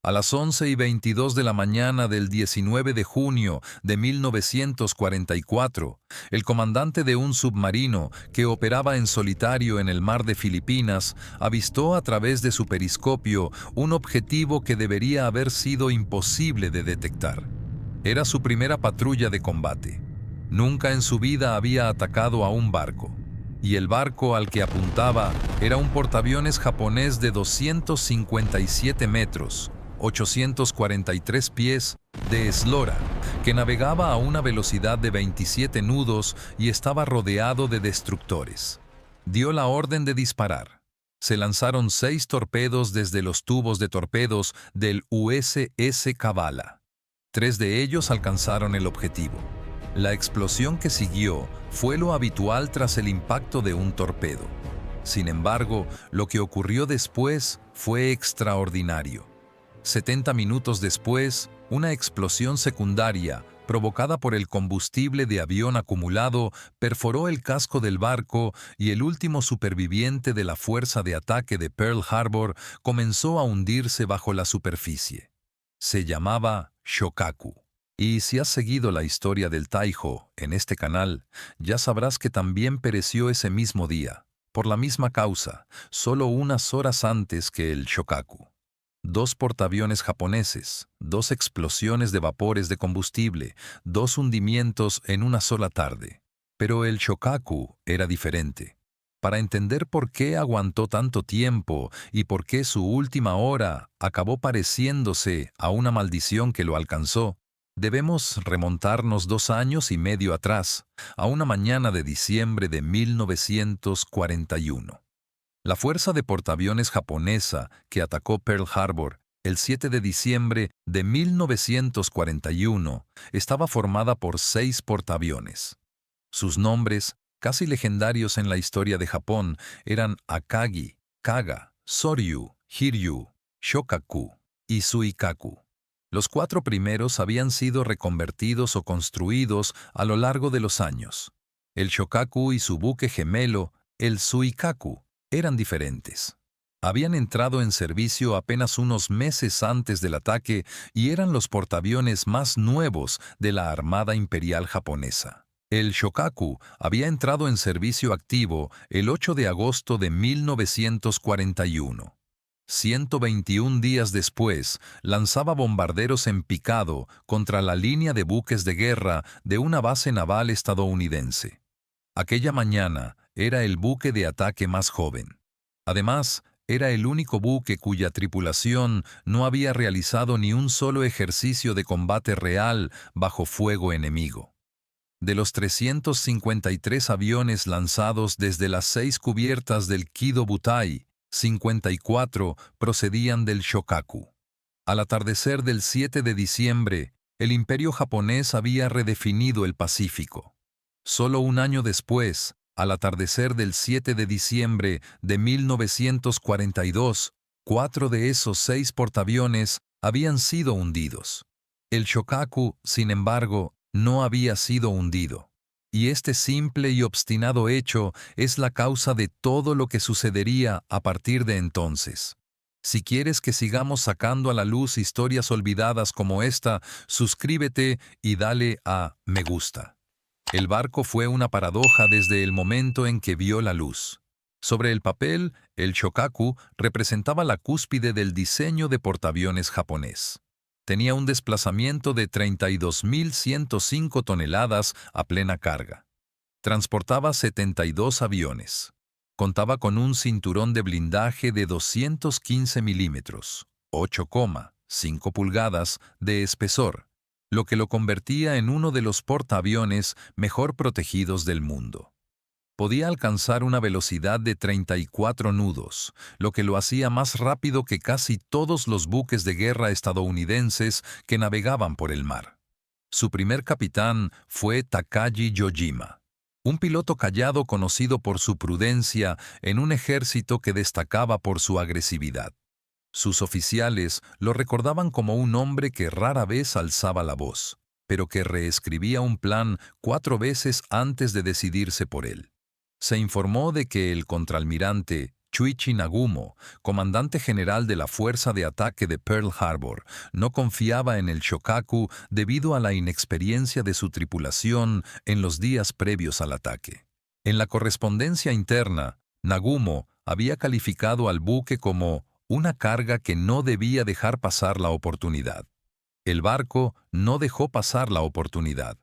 A las 11:22 de la mañana del 19 de junio de 1944, el comandante de un submarino que operaba en solitario en el mar de Filipinas avistó a través de su periscopio un objetivo que debería haber sido imposible de detectar. Era su primera patrulla de combate. Nunca en su vida había atacado a un barco, y el barco al que apuntaba era un portaaviones japonés de 257 metros, 843 pies, de eslora, que navegaba a una velocidad de 27 nudos y estaba rodeado de destructores. Dio la orden de disparar. Se lanzaron 6 torpedos desde los tubos de torpedos del USS Kavala. 3 de ellos alcanzaron el objetivo. La explosión que siguió fue lo habitual tras el impacto de un torpedo. Sin embargo, lo que ocurrió después fue extraordinario. 70 minutos después, una explosión secundaria, provocada por el combustible de avión acumulado, perforó el casco del barco y el último superviviente de la fuerza de ataque de Pearl Harbor comenzó a hundirse bajo la superficie. Se llamaba Shokaku. Y si has seguido la historia del Taiho en este canal, ya sabrás que también pereció ese mismo día, por la misma causa, solo unas horas antes que el Shokaku. 2 portaaviones japoneses, 2 explosiones de vapores de combustible, 2 hundimientos en una sola tarde. Pero el Shokaku era diferente. Para entender por qué aguantó tanto tiempo y por qué su última hora acabó pareciéndose a una maldición que lo alcanzó, debemos remontarnos 2 años y medio atrás, a una mañana de diciembre de 1941. La fuerza de portaaviones japonesa que atacó Pearl Harbor el 7 de diciembre de 1941 estaba formada por 6 portaaviones. Sus nombres, casi legendarios en la historia de Japón, eran Akagi, Kaga, Soryu, Hiryu, Shokaku y Suikaku. Los 4 primeros habían sido reconvertidos o construidos a lo largo de los años. El Shokaku y su buque gemelo, el Suikaku, eran diferentes. Habían entrado en servicio apenas unos meses antes del ataque y eran los portaaviones más nuevos de la Armada Imperial Japonesa. El Shokaku había entrado en servicio activo el 8 de agosto de 1941. 121 días después, lanzaba bombarderos en picado contra la línea de buques de guerra de una base naval estadounidense. Aquella mañana era el buque de ataque más joven. Además, era el único buque cuya tripulación no había realizado ni un solo ejercicio de combate real bajo fuego enemigo. De los 353 aviones lanzados desde las 6 cubiertas del Kido Butai, 54 procedían del Shokaku. Al atardecer del 7 de diciembre, el imperio japonés había redefinido el Pacífico. Solo un año después, al atardecer del 7 de diciembre de 1942, 4 de esos 6 portaaviones habían sido hundidos. El Shokaku, sin embargo, no había sido hundido. Y este simple y obstinado hecho es la causa de todo lo que sucedería a partir de entonces. Si quieres que sigamos sacando a la luz historias olvidadas como esta, suscríbete y dale a me gusta. El barco fue una paradoja desde el momento en que vio la luz. Sobre el papel, el Shokaku representaba la cúspide del diseño de portaaviones japonés. Tenía un desplazamiento de 32.105 toneladas a plena carga. Transportaba 72 aviones. Contaba con un cinturón de blindaje de 215 milímetros, 8,5 pulgadas de espesor, lo que lo convertía en uno de los portaaviones mejor protegidos del mundo. Podía alcanzar una velocidad de 34 nudos, lo que lo hacía más rápido que casi todos los buques de guerra estadounidenses que navegaban por el mar. Su primer capitán fue Takagi Yojima, un piloto callado conocido por su prudencia en un ejército que destacaba por su agresividad. Sus oficiales lo recordaban como un hombre que rara vez alzaba la voz, pero que reescribía un plan 4 veces antes de decidirse por él. Se informó de que el contraalmirante Chuichi Nagumo, comandante general de la Fuerza de Ataque de Pearl Harbor, no confiaba en el Shokaku debido a la inexperiencia de su tripulación en los días previos al ataque. En la correspondencia interna, Nagumo había calificado al buque como una carga que no debía dejar pasar la oportunidad. El barco no dejó pasar la oportunidad.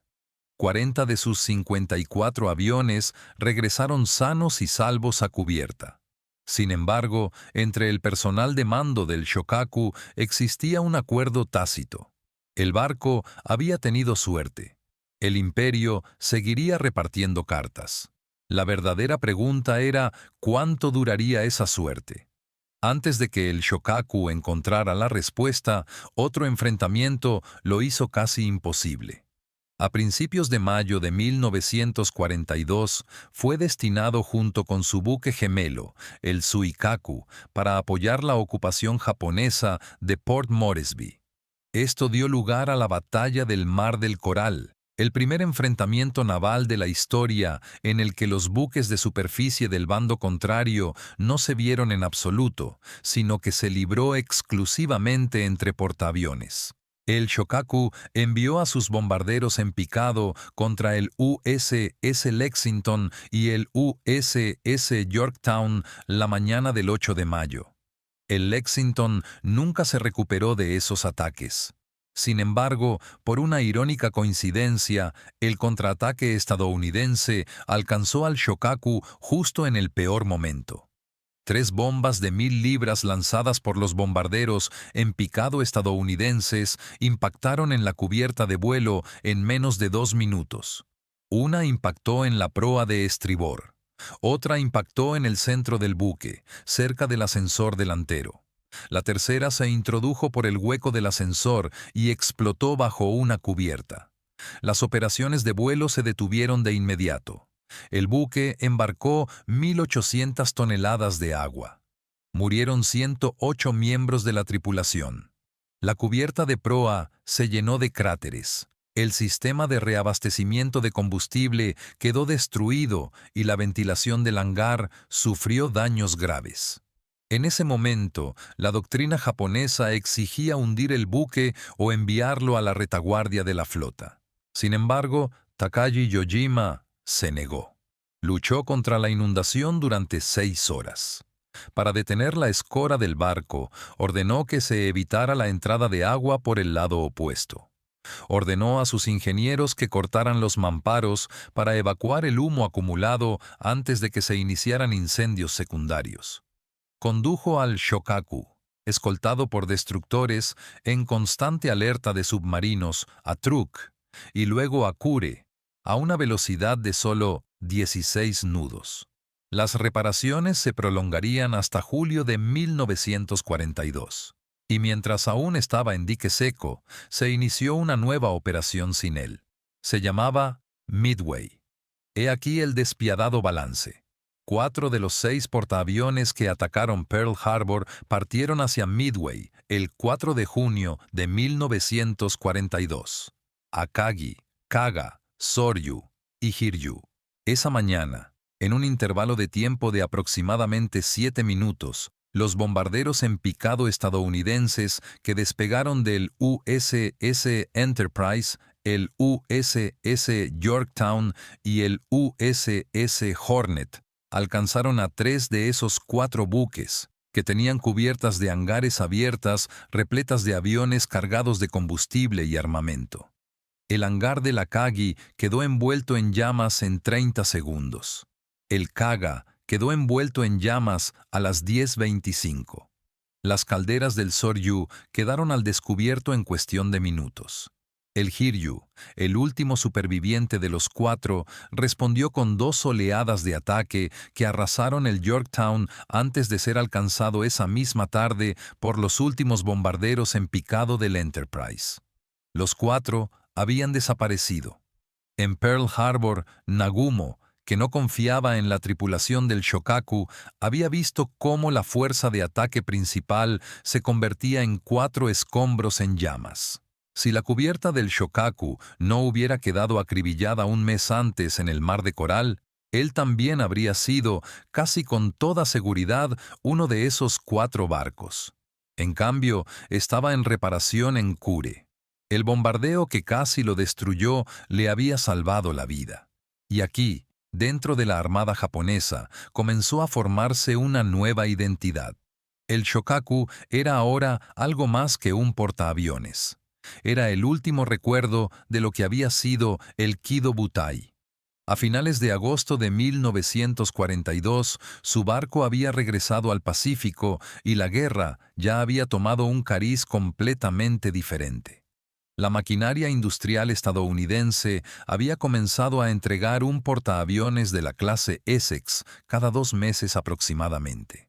40 de sus 54 aviones regresaron sanos y salvos a cubierta. Sin embargo, entre el personal de mando del Shokaku existía un acuerdo tácito. El barco había tenido suerte. El imperio seguiría repartiendo cartas. La verdadera pregunta era ¿cuánto duraría esa suerte? Antes de que el Shokaku encontrara la respuesta, otro enfrentamiento lo hizo casi imposible. A principios de mayo de 1942, fue destinado junto con su buque gemelo, el Suikaku, para apoyar la ocupación japonesa de Port Moresby. Esto dio lugar a la Batalla del Mar del Coral, el primer enfrentamiento naval de la historia en el que los buques de superficie del bando contrario no se vieron en absoluto, sino que se libró exclusivamente entre portaaviones. El Shokaku envió a sus bombarderos en picado contra el USS Lexington y el USS Yorktown la mañana del 8 de mayo. El Lexington nunca se recuperó de esos ataques. Sin embargo, por una irónica coincidencia, el contraataque estadounidense alcanzó al Shokaku justo en el peor momento. 3 bombas de 1000 libras lanzadas por los bombarderos en picado estadounidenses impactaron en la cubierta de vuelo en menos de 2 minutos. Una impactó en la proa de estribor. Otra impactó en el centro del buque, cerca del ascensor delantero. La tercera se introdujo por el hueco del ascensor y explotó bajo una cubierta. Las operaciones de vuelo se detuvieron de inmediato. El buque embarcó 1.800 toneladas de agua. Murieron 108 miembros de la tripulación. La cubierta de proa se llenó de cráteres. El sistema de reabastecimiento de combustible quedó destruido y la ventilación del hangar sufrió daños graves. En ese momento, la doctrina japonesa exigía hundir el buque o enviarlo a la retaguardia de la flota. Sin embargo, Takagi Yojima se negó. Luchó contra la inundación durante 6 horas. Para detener la escora del barco, ordenó que se evitara la entrada de agua por el lado opuesto. Ordenó a sus ingenieros que cortaran los mamparos para evacuar el humo acumulado antes de que se iniciaran incendios secundarios. Condujo al Shokaku, escoltado por destructores en constante alerta de submarinos, a Truk, y luego a Kure, a una velocidad de solo 16 nudos. Las reparaciones se prolongarían hasta julio de 1942, y mientras aún estaba en dique seco, se inició una nueva operación sin él. Se llamaba Midway. He aquí el despiadado balance. 4 de los 6 portaaviones que atacaron Pearl Harbor partieron hacia Midway el 4 de junio de 1942. Akagi, Kaga, Soryu y Hiryu. Esa mañana, en un intervalo de tiempo de aproximadamente 7 minutos, los bombarderos en picado estadounidenses que despegaron del USS Enterprise, el USS Yorktown y el USS Hornet, alcanzaron a 3 de esos 4 buques, que tenían cubiertas de hangares abiertas repletas de aviones cargados de combustible y armamento. El hangar del Akagi quedó envuelto en llamas en 30 segundos. El Kaga quedó envuelto en llamas a las 10:25. Las calderas del Soryu quedaron al descubierto en cuestión de minutos. El Hiryu, el último superviviente de los 4, respondió con 2 oleadas de ataque que arrasaron el Yorktown antes de ser alcanzado esa misma tarde por los últimos bombarderos en picado del Enterprise. Los 4 habían desaparecido. En Pearl Harbor, Nagumo, que no confiaba en la tripulación del Shokaku, había visto cómo la fuerza de ataque principal se convertía en 4 escombros en llamas. Si la cubierta del Shokaku no hubiera quedado acribillada un mes antes en el Mar de Coral, Él también habría sido, casi con toda seguridad, uno de esos 4 barcos. En cambio, estaba en reparación en Kure. El bombardeo que casi lo destruyó le había salvado la vida. Y aquí, dentro de la armada japonesa, comenzó a formarse una nueva identidad. El Shokaku era ahora algo más que un portaaviones. Era el último recuerdo de lo que había sido el Kido Butai. A finales de agosto de 1942, su barco había regresado al Pacífico y la guerra ya había tomado un cariz completamente diferente. La maquinaria industrial estadounidense había comenzado a entregar un portaaviones de la clase Essex cada 2 meses aproximadamente.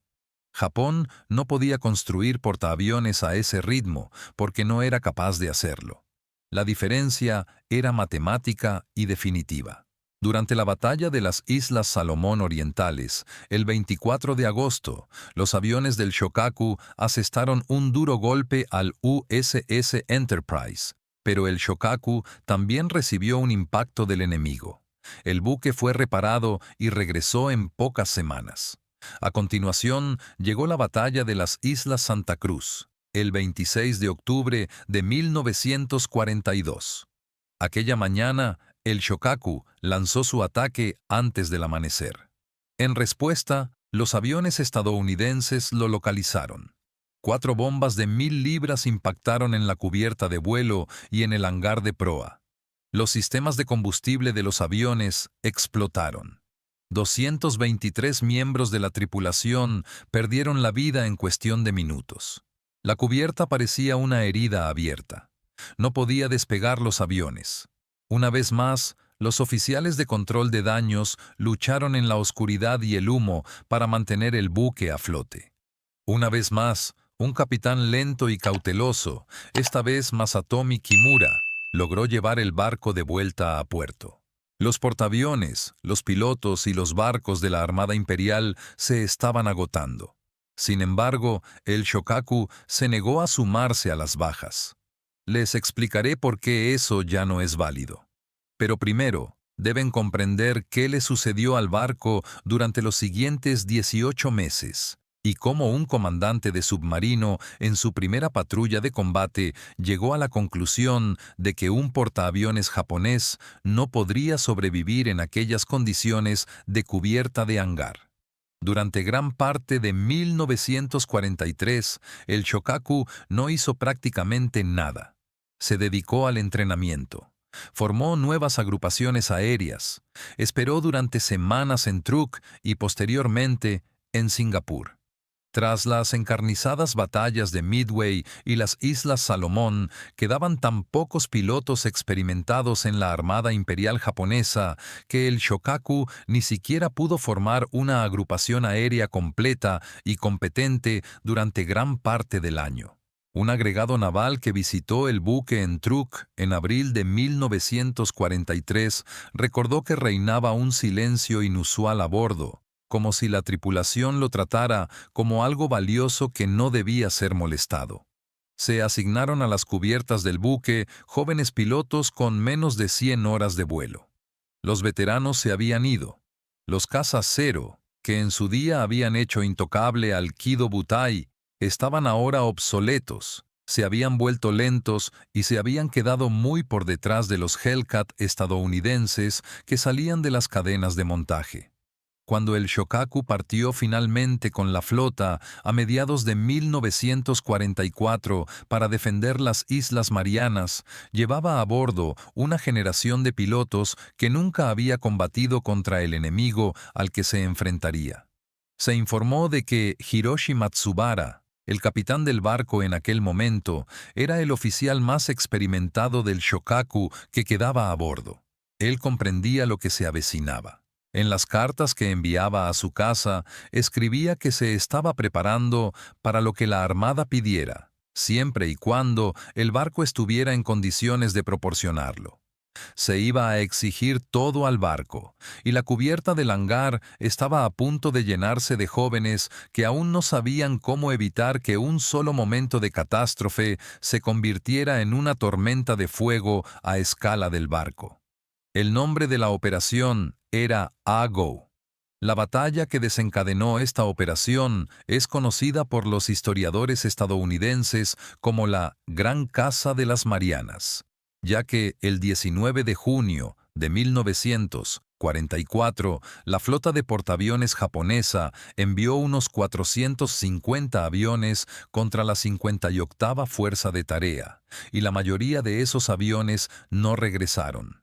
Japón no podía construir portaaviones a ese ritmo porque no era capaz de hacerlo. La diferencia era matemática y definitiva. Durante la batalla de las Islas Salomón Orientales, el 24 de agosto, los aviones del Shokaku asestaron un duro golpe al USS Enterprise, pero el Shokaku también recibió un impacto del enemigo. El buque fue reparado y regresó en pocas semanas. A continuación, llegó la batalla de las Islas Santa Cruz, el 26 de octubre de 1942. Aquella mañana, el Shokaku lanzó su ataque antes del amanecer. En respuesta, los aviones estadounidenses lo localizaron. 4 bombas de 1000 libras impactaron en la cubierta de vuelo y en el hangar de proa. Los sistemas de combustible de los aviones explotaron. 223 miembros de la tripulación perdieron la vida en cuestión de minutos. La cubierta parecía una herida abierta. No podía despegar los aviones. Una vez más, los oficiales de control de daños lucharon en la oscuridad y el humo para mantener el buque a flote. Una vez más, un capitán lento y cauteloso, esta vez Masatomi Kimura, logró llevar el barco de vuelta a puerto. Los portaaviones, los pilotos y los barcos de la Armada Imperial se estaban agotando. Sin embargo, el Shokaku se negó a sumarse a las bajas. Les explicaré por qué eso ya no es válido. Pero primero, deben comprender qué le sucedió al barco durante los siguientes 18 meses y cómo un comandante de submarino en su primera patrulla de combate llegó a la conclusión de que un portaaviones japonés no podría sobrevivir en aquellas condiciones de cubierta de hangar. Durante gran parte de 1943, el Shokaku no hizo prácticamente nada. Se dedicó al entrenamiento. Formó nuevas agrupaciones aéreas. Esperó durante semanas en Truk y posteriormente en Singapur. Tras las encarnizadas batallas de Midway y las Islas Salomón, quedaban tan pocos pilotos experimentados en la Armada Imperial japonesa que el Shokaku ni siquiera pudo formar una agrupación aérea completa y competente durante gran parte del año. Un agregado naval que visitó el buque en Truk en abril de 1943 recordó que reinaba un silencio inusual a bordo, como si la tripulación lo tratara como algo valioso que no debía ser molestado. Se asignaron a las cubiertas del buque jóvenes pilotos con menos de 100 horas de vuelo. Los veteranos se habían ido. Los cazas Cero, que en su día habían hecho intocable al Kido Butai, estaban ahora obsoletos, se habían vuelto lentos y se habían quedado muy por detrás de los Hellcat estadounidenses que salían de las cadenas de montaje. Cuando el Shokaku partió finalmente con la flota a mediados de 1944 para defender las Islas Marianas, llevaba a bordo una generación de pilotos que nunca había combatido contra el enemigo al que se enfrentaría. Se informó de que Hiroshi Matsubara, el capitán del barco en aquel momento, era el oficial más experimentado del Shokaku que quedaba a bordo. Él comprendía lo que se avecinaba. En las cartas que enviaba a su casa, escribía que se estaba preparando para lo que la Armada pidiera, siempre y cuando el barco estuviera en condiciones de proporcionarlo. Se iba a exigir todo al barco, y la cubierta del hangar estaba a punto de llenarse de jóvenes que aún no sabían cómo evitar que un solo momento de catástrofe se convirtiera en una tormenta de fuego a escala del barco. El nombre de la operación era Ago. La batalla que desencadenó esta operación es conocida por los historiadores estadounidenses como la Gran Caza de las Marianas, ya que el 19 de junio de 1944, la flota de portaaviones japonesa envió unos 450 aviones contra la 58ª Fuerza de Tarea, y la mayoría de esos aviones no regresaron.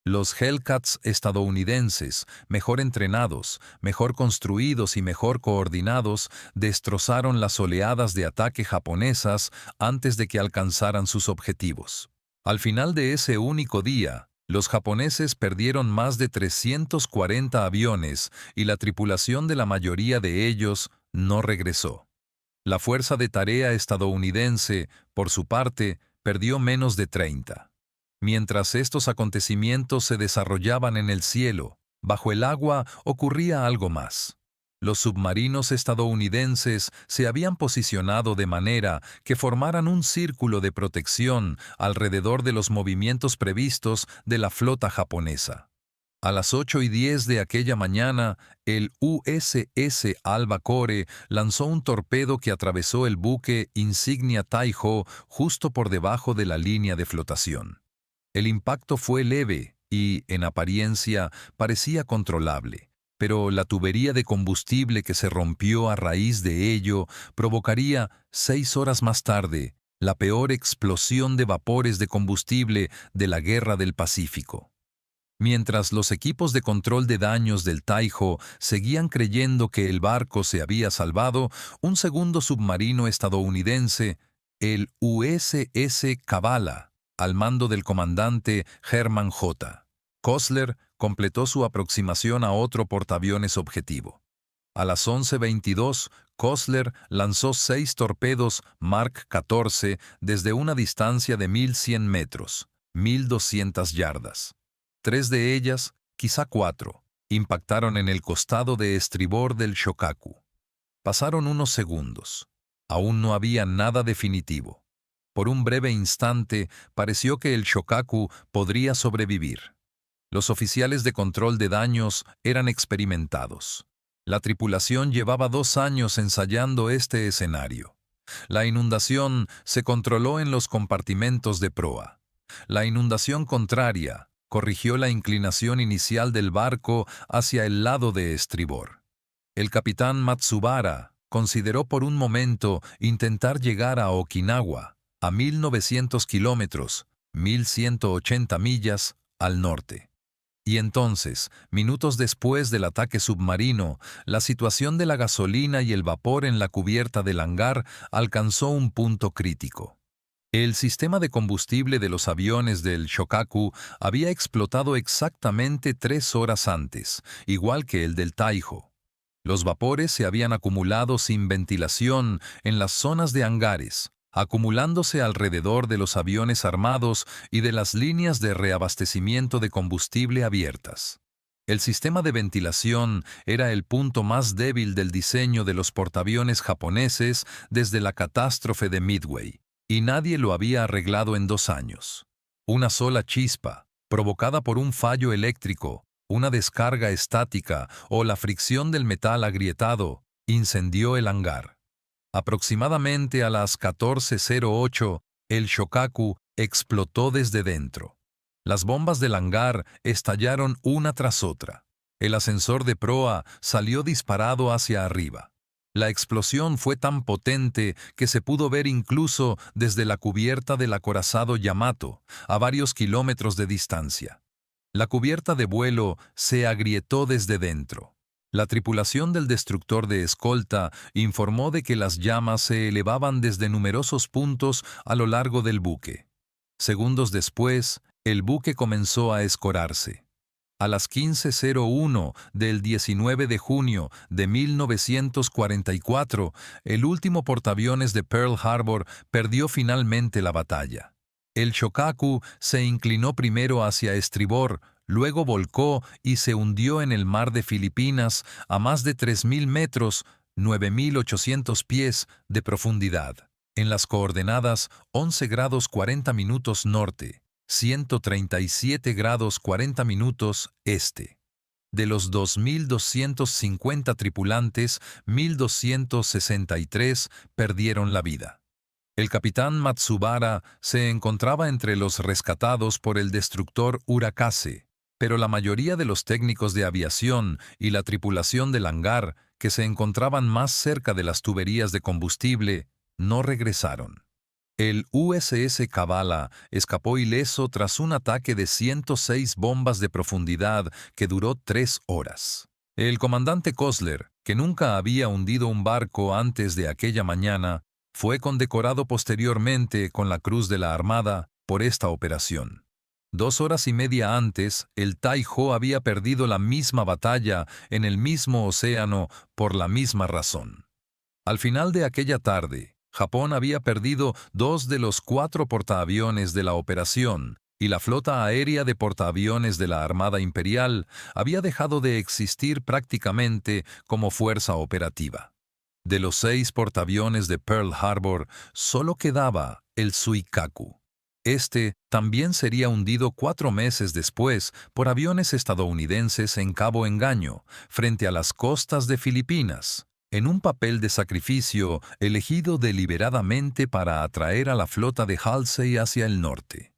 Los Hellcats estadounidenses, mejor entrenados, mejor construidos y mejor coordinados, destrozaron las oleadas de ataque japonesas antes de que alcanzaran sus objetivos. Al final de ese único día, los japoneses perdieron más de 340 aviones y la tripulación de la mayoría de ellos no regresó. La Fuerza de Tarea estadounidense, por su parte, perdió menos de 30. Mientras estos acontecimientos se desarrollaban en el cielo, bajo el agua ocurría algo más. Los submarinos estadounidenses se habían posicionado de manera que formaran un círculo de protección alrededor de los movimientos previstos de la flota japonesa. A las 8:10 de aquella mañana, el USS Albacore lanzó un torpedo que atravesó el buque insignia Taiho justo por debajo de la línea de flotación. El impacto fue leve y, en apariencia, parecía controlable, pero la tubería de combustible que se rompió a raíz de ello provocaría, 6 horas más tarde, la peor explosión de vapores de combustible de la Guerra del Pacífico. Mientras los equipos de control de daños del Taiho seguían creyendo que el barco se había salvado, un segundo submarino estadounidense, el USS Kavala, al mando del comandante Herman J. Kostler, completó su aproximación a otro portaaviones objetivo. A las 11:22, Kostler lanzó 6 torpedos Mark 14 desde una distancia de 1.100 metros, 1.200 yardas. 3 de ellas, quizá 4, impactaron en el costado de estribor del Shokaku. Pasaron unos segundos. Aún no había nada definitivo. Por un breve instante pareció que el Shokaku podría sobrevivir. Los oficiales de control de daños eran experimentados. La tripulación llevaba 2 años ensayando este escenario. La inundación se controló en los compartimentos de proa. La inundación contraria corrigió la inclinación inicial del barco hacia el lado de estribor. El capitán Matsubara consideró por un momento intentar llegar a Okinawa, a 1.900 kilómetros, 1.180 millas, al norte. Y entonces, minutos después del ataque submarino, la situación de la gasolina y el vapor en la cubierta del hangar alcanzó un punto crítico. El sistema de combustible de los aviones del Shokaku había explotado exactamente 3 horas antes, igual que el del Taiho. Los vapores se habían acumulado sin ventilación en las zonas de hangares, acumulándose alrededor de los aviones armados y de las líneas de reabastecimiento de combustible abiertas. El sistema de ventilación era el punto más débil del diseño de los portaaviones japoneses desde la catástrofe de Midway, y nadie lo había arreglado en 2 años. Una sola chispa, provocada por un fallo eléctrico, una descarga estática o la fricción del metal agrietado, incendió el hangar. Aproximadamente a las 14:08, el Shokaku explotó desde dentro. Las bombas del hangar estallaron una tras otra. El ascensor de proa salió disparado hacia arriba. La explosión fue tan potente que se pudo ver incluso desde la cubierta del acorazado Yamato, a varios kilómetros de distancia. La cubierta de vuelo se agrietó desde dentro. La tripulación del destructor de escolta informó de que las llamas se elevaban desde numerosos puntos a lo largo del buque. Segundos después, el buque comenzó a escorarse. A las 15:01 del 19 de junio de 1944, el último portaaviones de Pearl Harbor perdió finalmente la batalla. El Shokaku se inclinó primero hacia estribor, luego volcó y se hundió en el mar de Filipinas a más de 3.000 metros, 9.800 pies de profundidad, en las coordenadas 11 grados 40 minutos norte, 137 grados 40 minutos este. De los 2.250 tripulantes, 1.263 perdieron la vida. El capitán Matsubara se encontraba entre los rescatados por el destructor Urakase, pero la mayoría de los técnicos de aviación y la tripulación del hangar, que se encontraban más cerca de las tuberías de combustible, no regresaron. El USS Kavala escapó ileso tras un ataque de 106 bombas de profundidad que duró 3 horas. El comandante Kosler, que nunca había hundido un barco antes de aquella mañana, fue condecorado posteriormente con la Cruz de la Armada por esta operación. 2 horas y media antes, el Taiho había perdido la misma batalla en el mismo océano por la misma razón. Al final de aquella tarde, Japón había perdido 2 de los 4 portaaviones de la operación, y la flota aérea de portaaviones de la Armada Imperial había dejado de existir prácticamente como fuerza operativa. De los 6 portaaviones de Pearl Harbor, solo quedaba el Suikaku. Este también sería hundido 4 meses después por aviones estadounidenses en Cabo Engaño, frente a las costas de Filipinas, en un papel de sacrificio elegido deliberadamente para atraer a la flota de Halsey hacia el norte.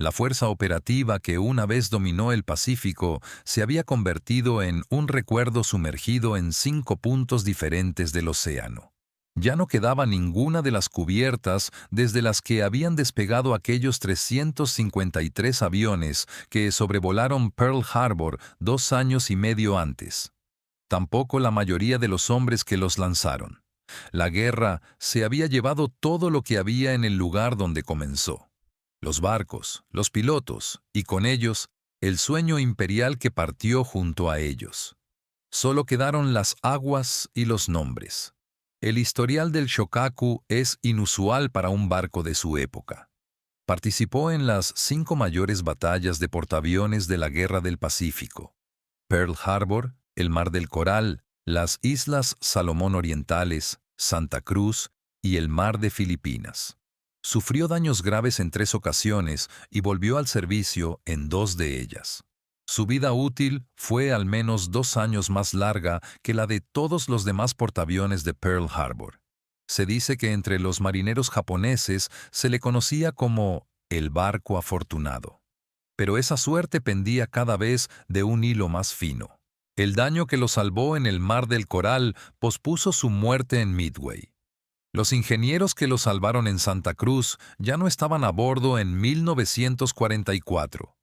La fuerza operativa que una vez dominó el Pacífico se había convertido en un recuerdo sumergido en 5 puntos diferentes del océano. Ya no quedaba ninguna de las cubiertas desde las que habían despegado aquellos 353 aviones que sobrevolaron Pearl Harbor 2 años y medio antes. Tampoco la mayoría de los hombres que los lanzaron. La guerra se había llevado todo lo que había en el lugar donde comenzó. Los barcos, los pilotos, y con ellos, el sueño imperial que partió junto a ellos. Solo quedaron las aguas y los nombres. El historial del Shokaku es inusual para un barco de su época. Participó en las 5 mayores batallas de portaaviones de la Guerra del Pacífico: Pearl Harbor, el Mar del Coral, las Islas Salomón Orientales, Santa Cruz y el Mar de Filipinas. Sufrió daños graves en 3 ocasiones y volvió al servicio en 2 de ellas. Su vida útil fue al menos 2 años más larga que la de todos los demás portaaviones de Pearl Harbor. Se dice que entre los marineros japoneses se le conocía como el barco afortunado. Pero esa suerte pendía cada vez de un hilo más fino. El daño que lo salvó en el Mar del Coral pospuso su muerte en Midway. Los ingenieros que lo salvaron en Santa Cruz ya no estaban a bordo en 1944.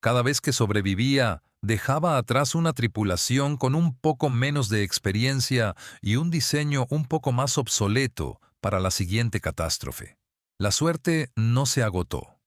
Cada vez que sobrevivía, dejaba atrás una tripulación con un poco menos de experiencia y un diseño un poco más obsoleto para la siguiente catástrofe. La suerte no se agotó.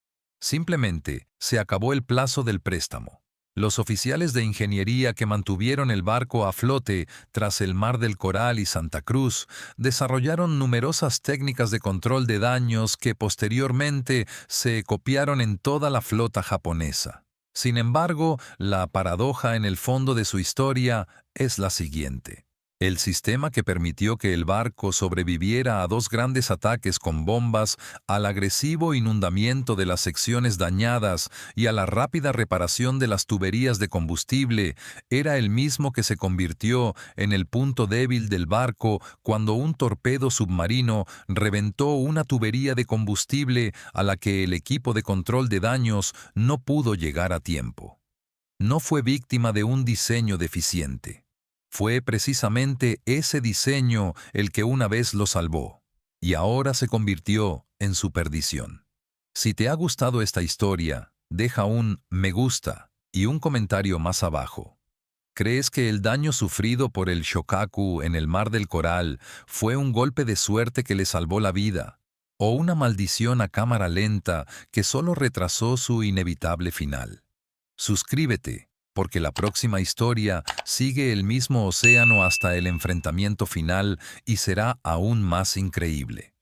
Simplemente se acabó el plazo del préstamo. Los oficiales de ingeniería que mantuvieron el barco a flote tras el Mar del Coral y Santa Cruz desarrollaron numerosas técnicas de control de daños que posteriormente se copiaron en toda la flota japonesa. Sin embargo, la paradoja en el fondo de su historia es la siguiente. El sistema que permitió que el barco sobreviviera a 2 grandes ataques con bombas, al agresivo inundamiento de las secciones dañadas y a la rápida reparación de las tuberías de combustible, era el mismo que se convirtió en el punto débil del barco cuando un torpedo submarino reventó una tubería de combustible a la que el equipo de control de daños no pudo llegar a tiempo. No fue víctima de un diseño deficiente. Fue precisamente ese diseño el que una vez lo salvó, y ahora se convirtió en su perdición. Si te ha gustado esta historia, deja un me gusta y un comentario más abajo. ¿Crees que el daño sufrido por el Shokaku en el Mar del Coral fue un golpe de suerte que le salvó la vida, o una maldición a cámara lenta que solo retrasó su inevitable final? Suscríbete, porque la próxima historia sigue el mismo océano hasta el enfrentamiento final y será aún más increíble.